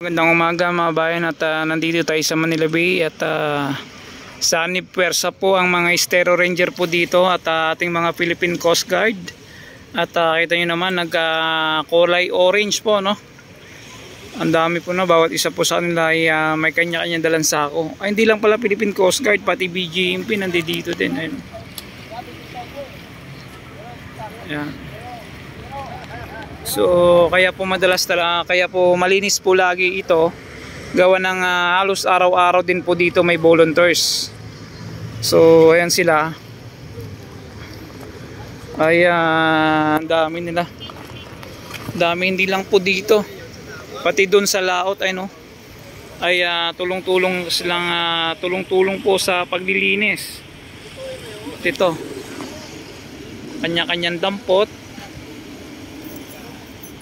Magandang umaga mga bayan at nandito tayo sa Manila Bay at sa Puwersa po ang mga Estero Ranger po dito at ating mga Philippine Coast Guard at kita nyo naman kulay orange po, no? Ang dami po na, bawat isa po sa kanila ay may kanya-kanya dalang sako. Ay, hindi lang pala Philippine Coast Guard, pati BGMP nandito din. Ayun. Ayan. So kaya po kaya po malinis po lagi ito, gawa ng halos araw-araw din po dito may volunteers. So ayan sila, ay ang dami nila, dami, hindi lang po dito, pati doon sa laot ay no, ay tulong-tulong silang tulong-tulong po sa paglilinis. Ito kanya-kanyang dampot.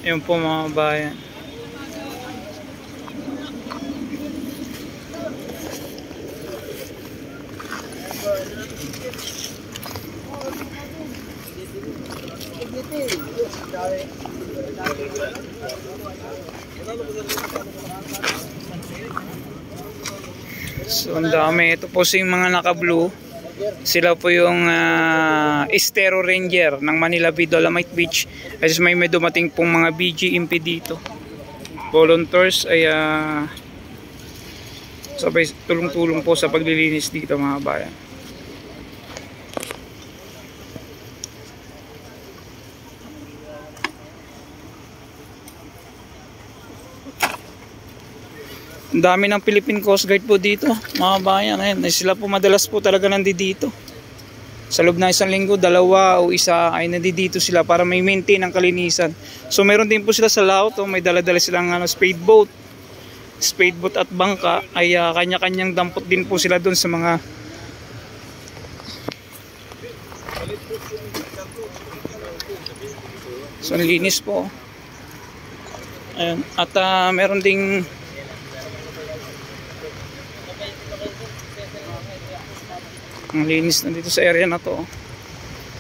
Yun po mga bayan. So ang dami. Ito po yung mga naka-blue. Sila po yung Estero Ranger ng Manila Bay, Dolomite Beach. Kasi may dumating pong mga BGMP dito. Volunteers ay sabay tulong-tulong po sa paglilinis dito mga bayan. Ang dami ng Philippine Coast Guard po dito mga bayan. Ayan, sila po madalas po talaga nandito. Sa loob na isang linggo, dalawa o isa ay nandito sila para may maintain ang kalinisan. So meron din po sila sa laot, may dala-dala silang speedboat at bangka, ay kanya-kanyang dampot din po sila doon sa mga so linis po. Ayan. At meron ding ang linis na dito sa area na to.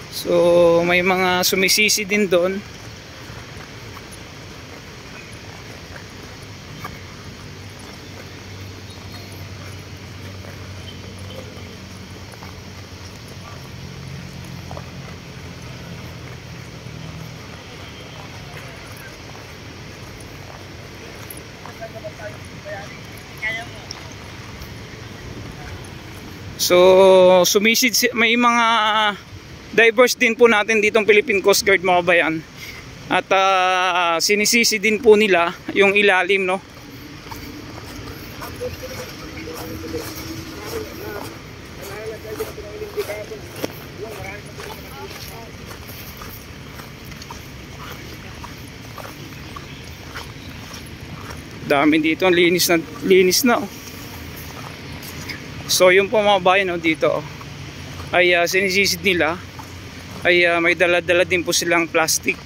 So may mga sumisisi din doon. So sumisid, may mga divers din po natin ditong Philippine Coast Guard mga bayan. At sinisisi din po nila yung ilalim, no. Dami dito, linis na oh. So yung po mga bayan dito ay sinisisid nila ay may dala-dala din po silang plastic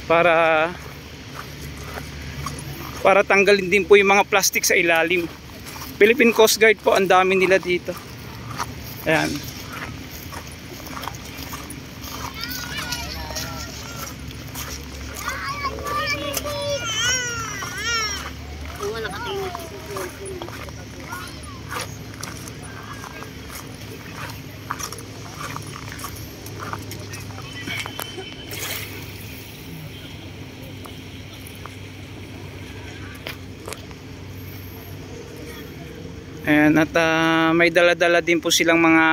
para tanggalin din po yung mga plastic sa ilalim. Philippine Coast Guard po, ang dami nila dito. Ayan. Ayan, at may dala-dala din po silang mga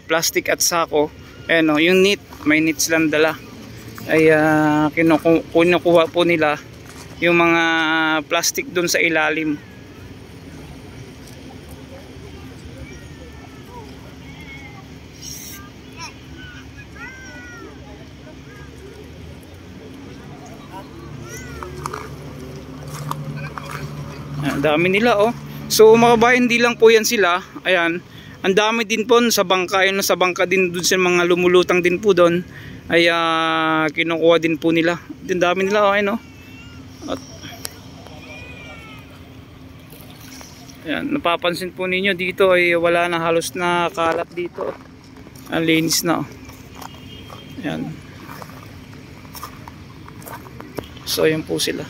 plastic at sako. Ayan, yung net, may net silang dala. Ay kinukuha po nila yung mga plastic dun sa ilalim. Ayan, dami nila oh. So mga bayan, hindi lang po yan sila. Ayan, ang dami din po sa bangka. Ayun, sa bangka din doon sa mga lumulutang din po doon ay kinukuha din po nila. Ang dami nila, okay, no? At ayan, napapansin po ninyo dito ay wala na halos na kalat dito. Ang linis na. Ayan. So ayan po sila.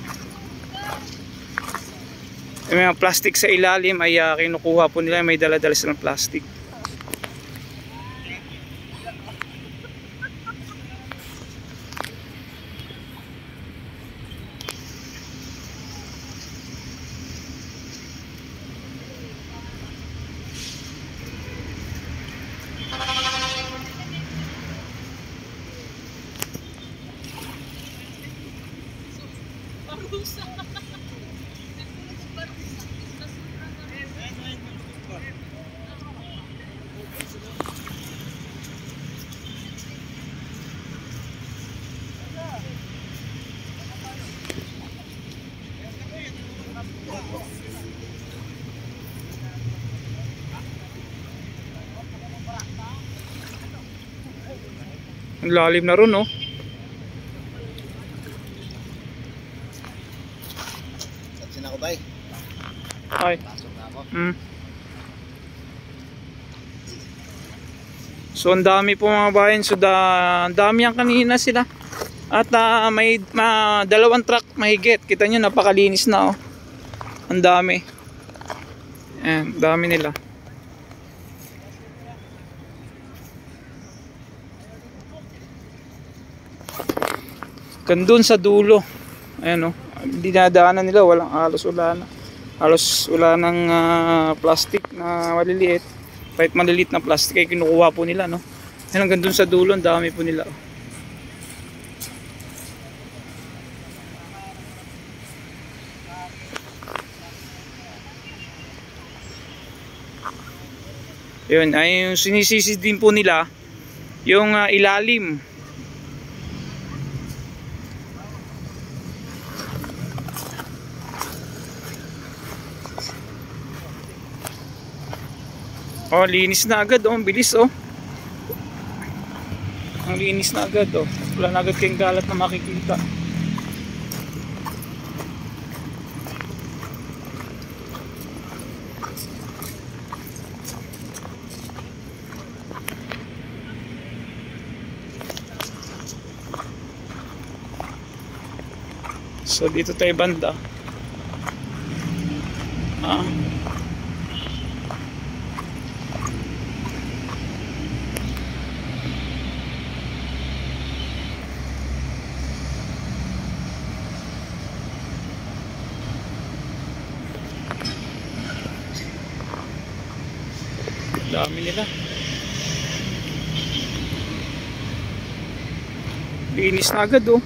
Yung mga plastic sa ilalim ay kinukuha po nila, may dala-dala silang plastic. Ang lalim na ron, oh. Satsin ako, bay. Ay. Pasok na ako. So ang dami po mga bayan. So ang dami yan kanina sila. At may dalawang truck mahigit. Kita nyo, napakalinis na, oh. Ang dami. Ayan, dami nila. Gandun sa dulo. Ayan, oh. Dinadaanan nila, walang halos wala na. Halos wala ng plastic na maliliit. Kahit maliliit na plastic ay kinukuha po nila, no. Ayan, hanggang dun sa dulo, ang dami po nila, oh. Yun, ay yung sinisisi din po nila yung ilalim. Oh, linis na agad, oh, ang bilis, oh. Ang linis na agad, oh. Wala na agad kayong galat na makikita. So dito tayo banda. Dami nila. Linis na agad, oh.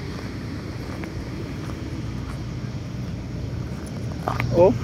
Oh.